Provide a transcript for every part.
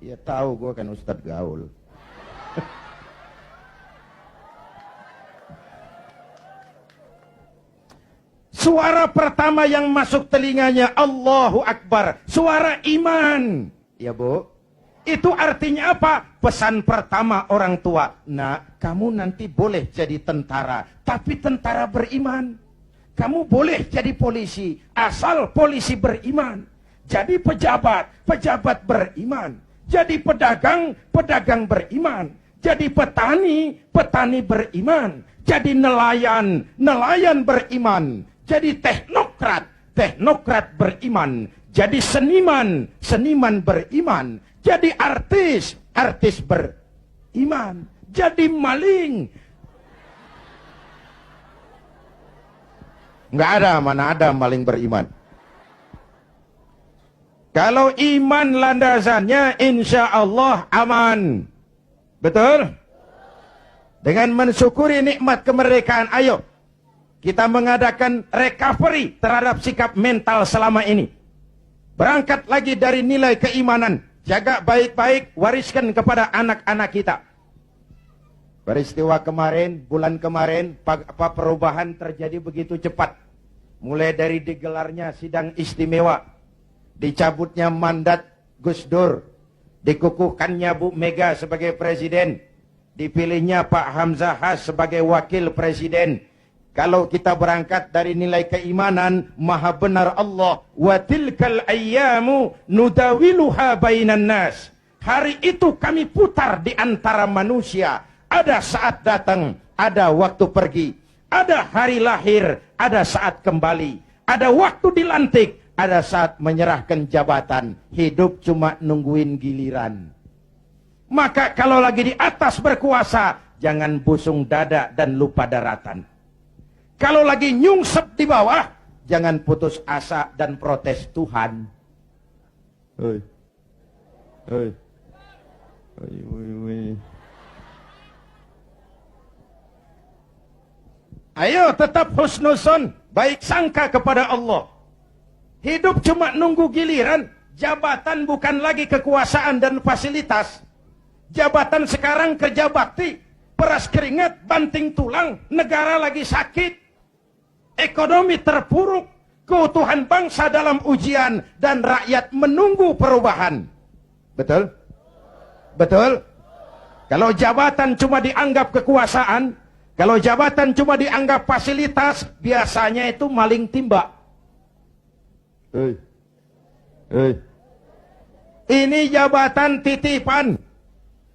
Ya tahu gue kan Ustadz gaul. Suara pertama yang masuk telinganya Allahu Akbar, suara iman. Ya Bu, itu artinya apa? Pesan pertama orang tua, nak, kamu nanti boleh jadi tentara, tapi tentara beriman. Kamu boleh jadi polisi, asal polisi beriman. Jadi pejabat, pejabat beriman. Jadi pedagang, pedagang beriman. Jadi petani, petani beriman. Jadi nelayan, nelayan beriman. Jadi teknokrat, teknokrat beriman. Jadi seniman, seniman beriman. Jadi artis, artis beriman. Jadi maling. Nggak ada, mana ada maling beriman. Kalau iman landasannya insya Allah aman. Betul? Dengan mensyukuri nikmat kemerdekaan, ayo kita mengadakan recovery terhadap sikap mental selama ini. Berangkat lagi dari nilai keimanan. Jaga baik-baik, wariskan kepada anak-anak kita. Peristiwa kemarin, bulan kemarin, perubahan terjadi begitu cepat. Mulai dari digelarnya sidang istimewa, dicabutnya mandat Gus Dur, dikukuhkannya Bu Mega sebagai presiden, dipilihnya Pak Hamzah Has sebagai wakil presiden. Kalau kita berangkat dari nilai keimanan, maha benar Allah, wa tilkal ayyamu nudawiluha bainan nas. Hari itu kami putar di antara manusia. Ada saat datang, ada waktu pergi. Ada hari lahir, ada saat kembali. Ada waktu dilantik, ada saat menyerahkan jabatan. Hidup cuma nungguin giliran. Maka kalau lagi di atas berkuasa, jangan busung dada dan lupa daratan. Kalau lagi nyungsep di bawah, jangan putus asa dan protes Tuhan. Hei. Hei. Hei. Ayo tetap husnuzon, baik sangka kepada Allah. Hidup cuma nunggu giliran. Jabatan bukan lagi kekuasaan dan fasilitas. Jabatan sekarang kerja bakti, peras keringat, banting tulang, negara lagi sakit. Ekonomi terpuruk, keutuhan bangsa dalam ujian, dan rakyat menunggu perubahan. Betul? Betul? Kalau jabatan cuma dianggap kekuasaan, kalau jabatan cuma dianggap fasilitas, biasanya itu maling timba. Hei. Hei. Ini jabatan titipan,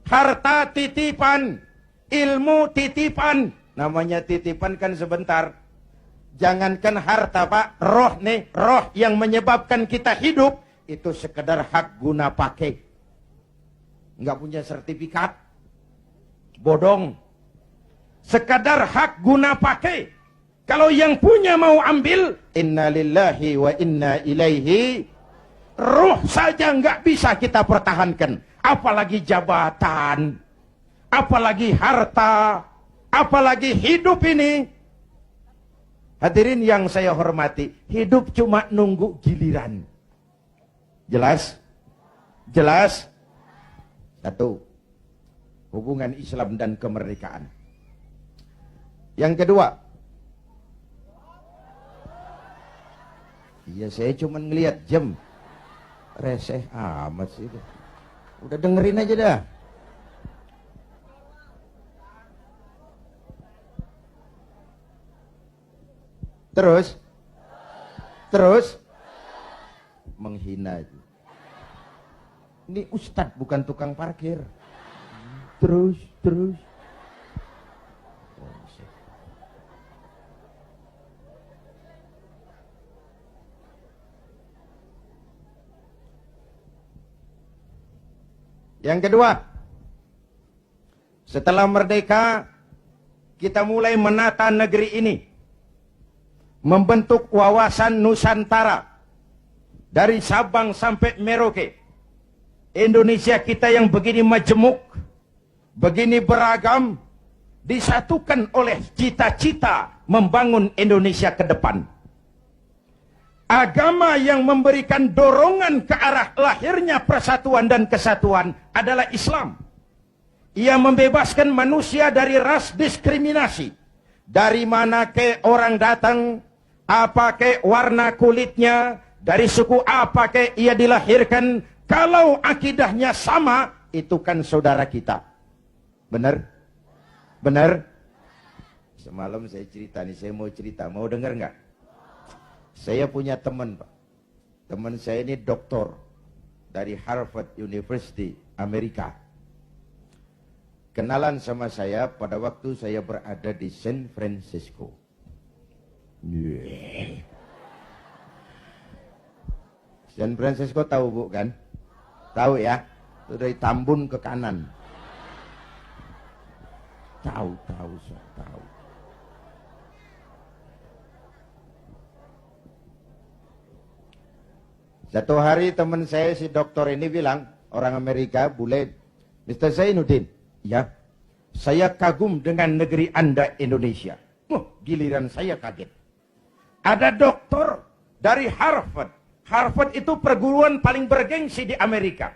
harta titipan, ilmu titipan. Namanya titipan kan sebentar. Jangankan harta Pak, roh nih, roh yang menyebabkan kita hidup, itu sekedar hak guna pakai. Nggak punya sertifikat, bodong. Sekadar hak guna pakai. Kalau yang punya mau ambil, inna lillahi wa inna ilaihi. Ruh saja nggak bisa kita pertahankan. Apalagi jabatan, apalagi harta, apalagi hidup ini. Hadirin yang saya hormati, hidup cuma nunggu giliran. Jelas? Jelas? Satu, hubungan Islam dan kemerdekaan. Yang kedua, iya saya cuma ngelihat jam. Reseh amat sih. Udah dengerin aja dah. Terus menghina itu. Ini ustadz bukan tukang parkir. Terus. Yang kedua, setelah merdeka, kita mulai menata negeri ini. Membentuk wawasan Nusantara. Dari Sabang sampai Merauke. Indonesia kita yang begini majemuk, begini beragam, disatukan oleh cita-cita membangun Indonesia ke depan. Agama yang memberikan dorongan ke arah lahirnya persatuan dan kesatuan adalah Islam. Ia membebaskan manusia dari ras diskriminasi. Dari mana ke orang datang, apa ke warna kulitnya, dari suku apa ke ia dilahirkan, kalau akidahnya sama, itu kan saudara kita. Benar? Benar? Semalam saya cerita nih, saya mau cerita, mau dengar nggak? Saya punya teman, Pak. Teman saya ini doktor dari Harvard University, Amerika. Kenalan sama saya pada waktu saya berada di San Francisco. San Francisco tahu Bu kan? Tahu ya? Itu dari Tambun ke kanan. Tahu. Satu hari teman saya si dokter ini bilang, orang Amerika, bule, Mr. Zainuddin, ya, saya kagum dengan negeri Anda Indonesia. Giliran saya kaget. Ada dokter dari Harvard. Harvard itu perguruan paling bergengsi di Amerika.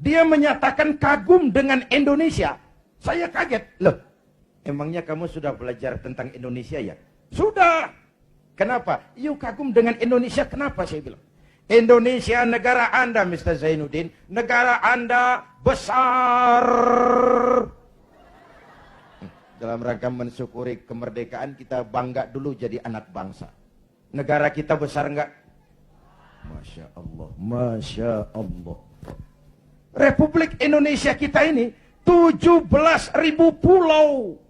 Dia menyatakan kagum dengan Indonesia. Saya kaget. Loh, emangnya kamu sudah belajar tentang Indonesia ya? Sudah. Kenapa? Yuk kagum dengan Indonesia, kenapa saya bilang? Indonesia negara Anda, Mr. Zainuddin. Negara Anda besar. Dalam rangka mensyukuri kemerdekaan, kita bangga dulu jadi anak bangsa. Negara kita besar enggak? Masya Allah, Masya Allah. Republik Indonesia kita ini 17.000 pulau.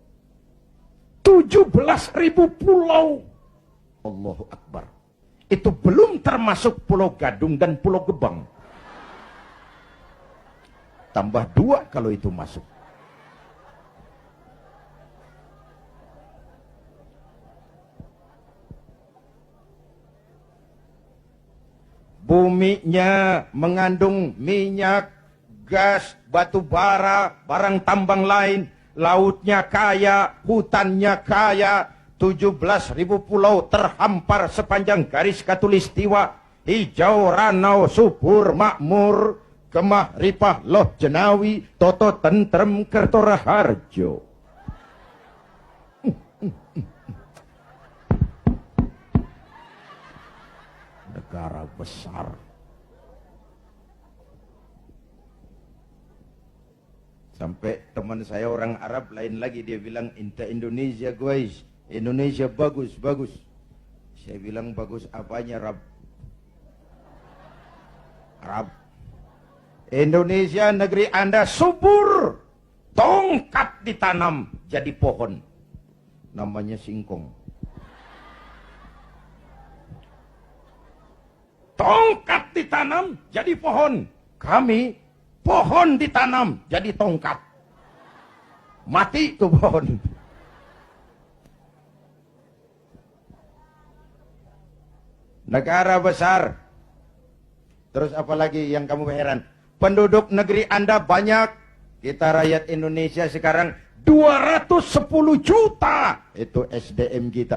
17.000 pulau. Allahu Akbar. Itu belum termasuk Pulau Gadung dan Pulau Gebang. Tambah 2 kalau itu masuk. Buminya mengandung minyak, gas, batu bara, barang tambang lain. Lautnya kaya, hutannya kaya. 17.000 pulau terhampar sepanjang garis khatulistiwa. Hijau, ranau, subur, makmur, kemah, ripah, loh, jenawi, toto, tentrem, kertora, harjo. Negara besar. Sampai teman saya orang Arab lain lagi, dia bilang, "Inta Indonesia guys, Indonesia bagus, bagus." Saya bilang, bagus apanya, Rab? Arab. Indonesia negeri Anda subur. Tongkat ditanam jadi pohon. Namanya singkong. Tongkat ditanam jadi pohon. Kami pohon ditanam jadi tongkat. Mati tuh pohon. Negara besar. Terus apalagi yang kamu heran? Penduduk negeri Anda banyak. Kita rakyat Indonesia sekarang 210 juta. Itu SDM kita.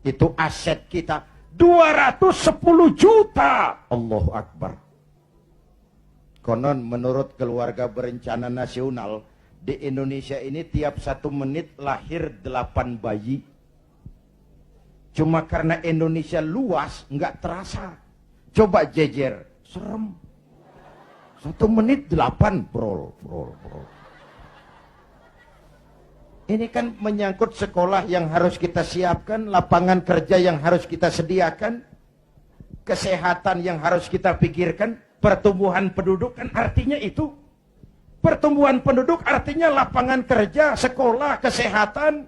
Itu aset kita. 210 juta. Allahu Akbar. Konon menurut keluarga berencana nasional, di Indonesia ini tiap 1 menit lahir 8 bayi. Cuma karena Indonesia luas, nggak terasa. Coba jejer, serem. 1 menit 8, brol. Ini kan menyangkut sekolah yang harus kita siapkan, lapangan kerja yang harus kita sediakan, kesehatan yang harus kita pikirkan, pertumbuhan penduduk kan artinya itu. Pertumbuhan penduduk artinya lapangan kerja, sekolah, kesehatan.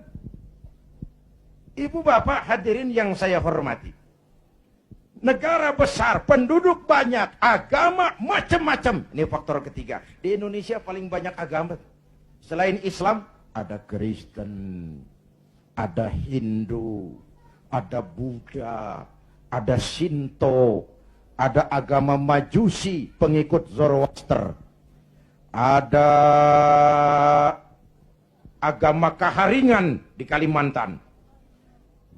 Ibu bapak hadirin yang saya hormati. Negara besar, penduduk banyak, agama macam-macam. Ini faktor ketiga. Di Indonesia paling banyak agama. Selain Islam, ada Kristen, ada Hindu, ada Buddha, ada Shinto, ada agama Majusi, pengikut Zoroaster, ada agama Kaharingan di Kalimantan.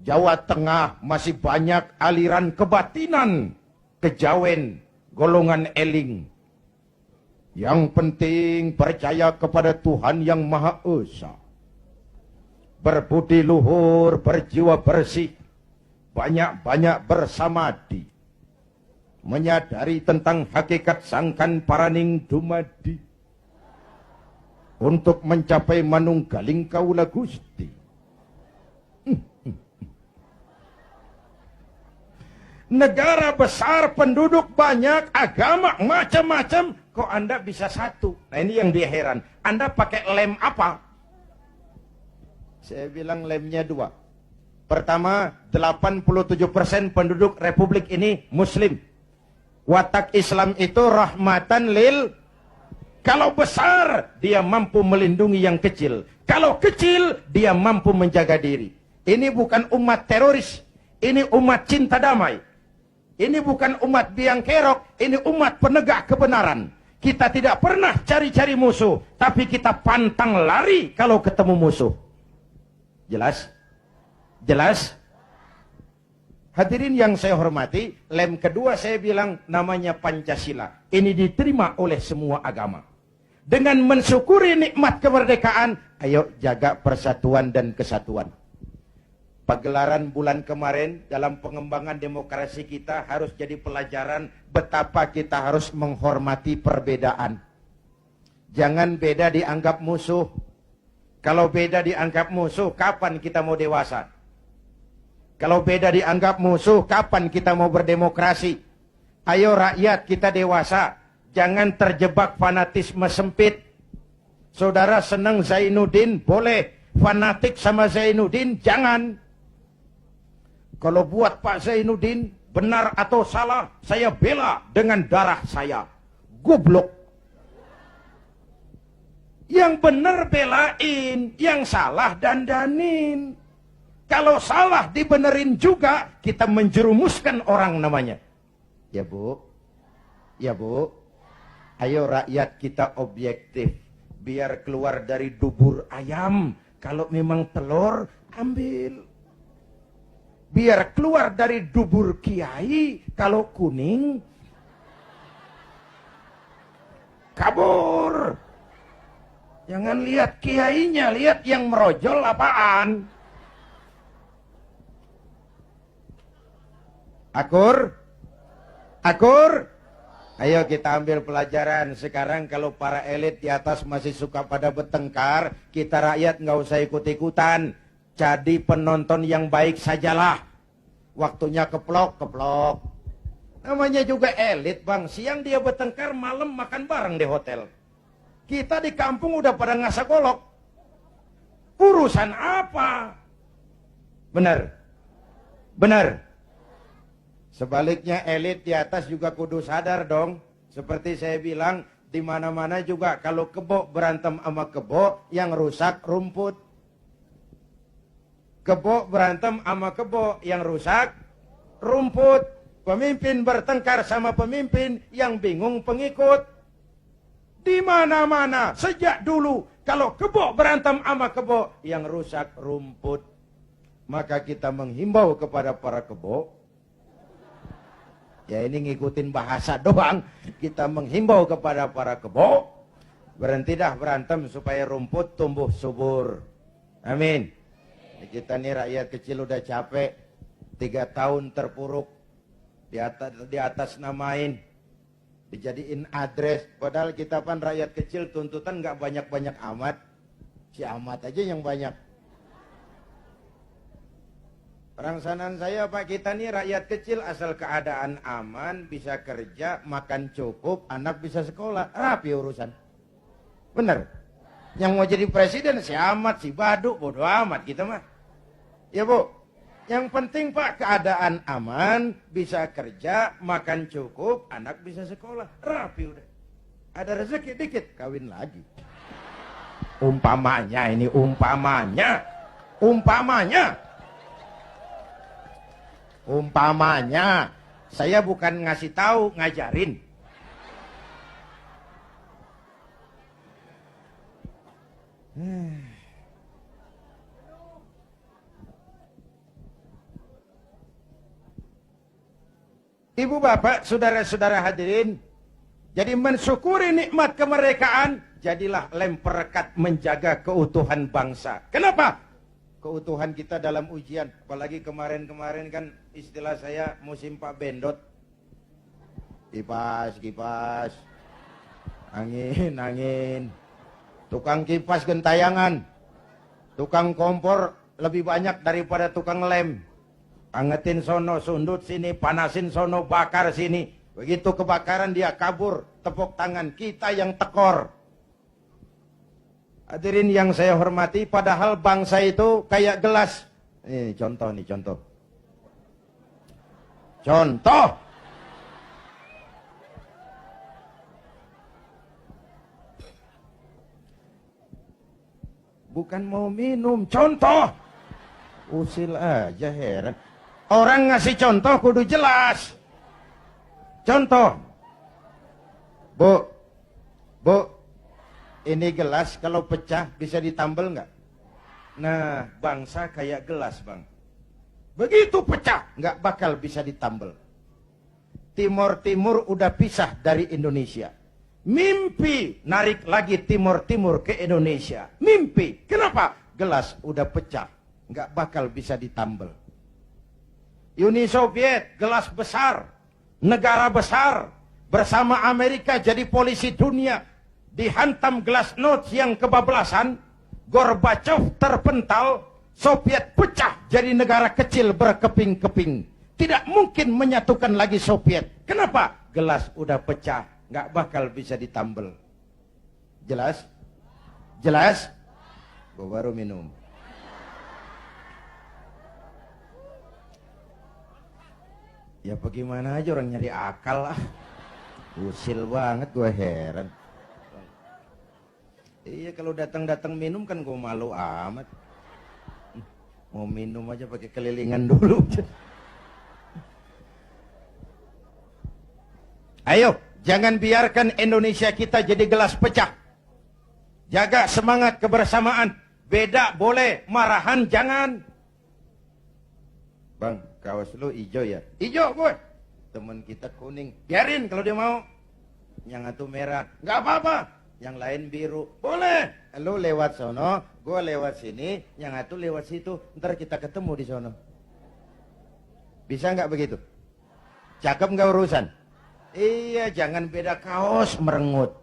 Jawa Tengah masih banyak aliran kebatinan, kejawen, golongan eling. Yang penting percaya kepada Tuhan yang Maha Esa. Berbudi luhur, berjiwa bersih, banyak-banyak bersamadi. Menyadari tentang hakikat sangkan paraning dumadi. Untuk mencapai manunggaling kaula Gusti. Negara besar, penduduk banyak, agama macam-macam, kok Anda bisa satu? Nah ini yang dia heran. Anda pakai lem apa? Saya bilang lemnya dua. Pertama, 87% penduduk Republik ini Muslim. Watak Islam itu rahmatan lil. Kalau besar, dia mampu melindungi yang kecil. Kalau kecil, dia mampu menjaga diri. Ini bukan umat teroris. Ini umat cinta damai. Ini bukan umat biang kerok, ini umat penegak kebenaran. Kita tidak pernah cari-cari musuh, tapi kita pantang lari kalau ketemu musuh. Jelas? Jelas? Hadirin yang saya hormati, lem kedua saya bilang namanya Pancasila. Ini diterima oleh semua agama. Dengan mensyukuri nikmat kemerdekaan, ayo jaga persatuan dan kesatuan. Pagelaran bulan kemarin dalam pengembangan demokrasi kita harus jadi pelajaran betapa kita harus menghormati perbedaan. Jangan beda dianggap musuh. Kalau beda dianggap musuh, kapan kita mau dewasa? Kalau beda dianggap musuh, kapan kita mau berdemokrasi? Ayo rakyat kita dewasa. Jangan terjebak fanatisme sempit. Saudara senang Zainuddin, boleh. Fanatik sama Zainuddin, jangan. Kalau buat Pak Zainuddin, benar atau salah, saya bela dengan darah saya. Goblok. Yang benar belain, yang salah dandanin. Kalau salah dibenerin juga, kita menjerumuskan orang namanya. Ya Bu, ya Bu, ayo rakyat kita objektif. Biar keluar dari dubur ayam. Kalau memang telur, ambil. Biar keluar dari dubur kiai, kalau kuning, kabur. Jangan lihat kiainya, lihat yang merojol apaan. Akur? Akur? Ayo kita ambil pelajaran. Sekarang kalau para elit di atas masih suka pada bertengkar, kita rakyat nggak usah ikut-ikutan. Jadi penonton yang baik sajalah. Waktunya keplok-keplok. Namanya juga elit bang. Siang dia bertengkar, malam makan bareng di hotel. Kita di kampung udah pada ngasak golok. Urusan apa? Benar? Benar? Sebaliknya elit di atas juga kudu sadar dong. Seperti saya bilang, di mana-mana juga kalau kebo berantem sama kebo, yang rusak rumput. Kebo berantem sama kebo, yang rusak rumput. Pemimpin bertengkar sama pemimpin, yang bingung pengikut. Di mana-mana sejak dulu kalau kebo berantem sama kebo, yang rusak rumput. Maka kita menghimbau kepada para kebo. Ya ini ngikutin bahasa doang. Kita menghimbau kepada para kebo. Berhenti dah berantem supaya rumput tumbuh subur. Amin. Kita nih rakyat kecil udah capek. 3 tahun terpuruk. Di atas namain. Dijadiin adres. Padahal kita kan rakyat kecil tuntutan nggak banyak-banyak amat. Si amat aja yang banyak. Perangsanan saya Pak, kita nih rakyat kecil asal keadaan aman, bisa kerja, makan cukup, anak bisa sekolah, rapi urusan. Bener? Yang mau jadi presiden si amat, si baduk, bodo amat kita mah. Ya Bu, yang penting Pak keadaan aman, bisa kerja, makan cukup, anak bisa sekolah, rapi udah. Ada rezeki dikit, kawin lagi. Umpamanya ini, umpamanya. Umpamanya, saya bukan ngasih tahu, ngajarin. Ibu bapak, saudara-saudara hadirin, jadi mensyukuri nikmat kemerdekaan, jadilah lem perekat menjaga keutuhan bangsa. Kenapa? Keutuhan kita dalam ujian. Apalagi kemarin-kemarin kan istilah saya musim Pak Bendot. Kipas, kipas. Angin, angin. Tukang kipas gentayangan. Tukang kompor lebih banyak daripada tukang lem. Angetin sono, sundut sini, panasin sono, bakar sini. Begitu kebakaran dia kabur, tepuk tangan, kita yang tekor. Hadirin yang saya hormati, padahal bangsa itu kayak gelas. Ini contoh nih, contoh. Contoh. Bukan mau minum, contoh. Usil aja, heran. Orang ngasih contoh kudu jelas. Contoh. Bu, ini gelas kalau pecah bisa ditambal nggak? Nah, bangsa kayak gelas, Bang. Begitu pecah, nggak bakal bisa ditambal. Timur udah pisah dari Indonesia. Mimpi narik lagi Timur ke Indonesia. Mimpi. Kenapa? Gelas udah pecah, nggak bakal bisa ditambal. Uni Soviet, gelas besar, negara besar, bersama Amerika jadi polisi dunia, dihantam glasnost yang kebablasan, Gorbachev terpental, Soviet pecah jadi negara kecil berkeping-keping. Tidak mungkin menyatukan lagi Soviet. Kenapa? Gelas udah pecah, nggak bakal bisa ditambal. Jelas? Jelas? Gue baru minum. Ya bagaimana aja orang nyari akal lah. Usil banget, gue heran. Iya kalau datang-datang minum kan gue malu amat. Mau minum aja pakai kelilingan dulu. Ayo, jangan biarkan Indonesia kita jadi gelas pecah. Jaga semangat kebersamaan. Beda boleh, marahan jangan. Bang, kaos lu hijau ya? Hijau gue. Temen kita kuning. Biarin kalau dia mau. Yang satu merah. Nggak apa-apa. Yang lain biru. Boleh. Lu lewat sono, gue lewat sini, yang satu lewat situ. Ntar kita ketemu di sono. Bisa nggak begitu? Cakep nggak urusan? Iya, jangan beda kaos merengut.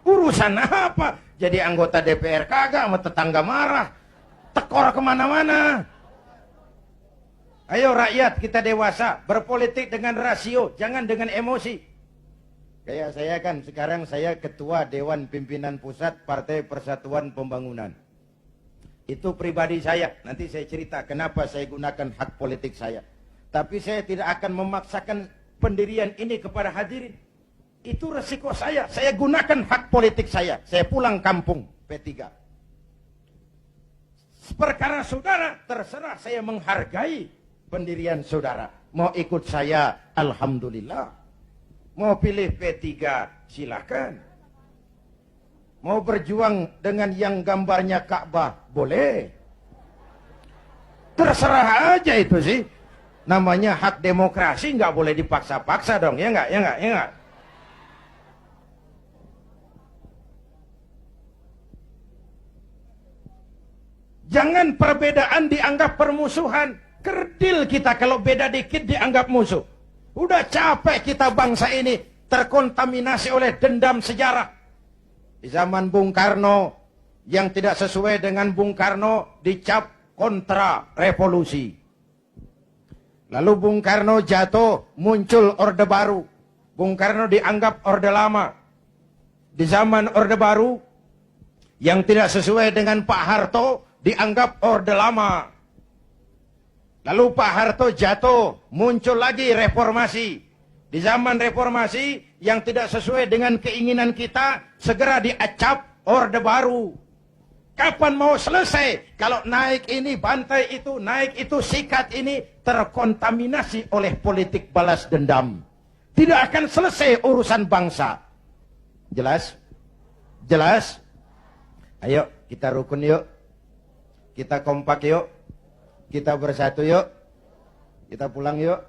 Urusan apa? Jadi anggota DPR kagak sama tetangga marah. Tekor kemana-mana. Ayo rakyat, kita dewasa, berpolitik dengan rasio, jangan dengan emosi. Kayak saya kan, sekarang saya ketua Dewan Pimpinan Pusat Partai Persatuan Pembangunan. Itu pribadi saya, nanti saya cerita kenapa saya gunakan hak politik saya. Tapi saya tidak akan memaksakan pendirian ini kepada hadirin. Itu resiko saya gunakan hak politik saya pulang kampung P3. Perkara saudara, terserah saya menghargai pendirian saudara. Mau ikut saya, alhamdulillah. Mau pilih P3, silakan. Mau berjuang dengan yang gambarnya Ka'bah, boleh. Terserah aja itu sih. Namanya hak demokrasi, nggak boleh dipaksa-paksa dong, ya nggak, ya nggak, ya nggak. Jangan perbedaan dianggap permusuhan. Kerdil kita kalau beda dikit dianggap musuh. Udah capek kita bangsa ini terkontaminasi oleh dendam sejarah. Di zaman Bung Karno, yang tidak sesuai dengan Bung Karno dicap kontra revolusi. Lalu Bung Karno jatuh, muncul Orde Baru. Bung Karno dianggap Orde Lama. Di zaman Orde Baru, yang tidak sesuai dengan Pak Harto dianggap Orde Lama. Lalu Pak Harto jatuh, muncul lagi reformasi. Di zaman reformasi yang tidak sesuai dengan keinginan kita, segera diacap Orde Baru. Kapan mau selesai? Kalau naik ini, bantai itu, naik itu, sikat ini, terkontaminasi oleh politik balas dendam. Tidak akan selesai urusan bangsa. Jelas? Jelas? Ayo, kita rukun yuk. Kita kompak yuk. Kita bersatu yuk. Kita pulang yuk.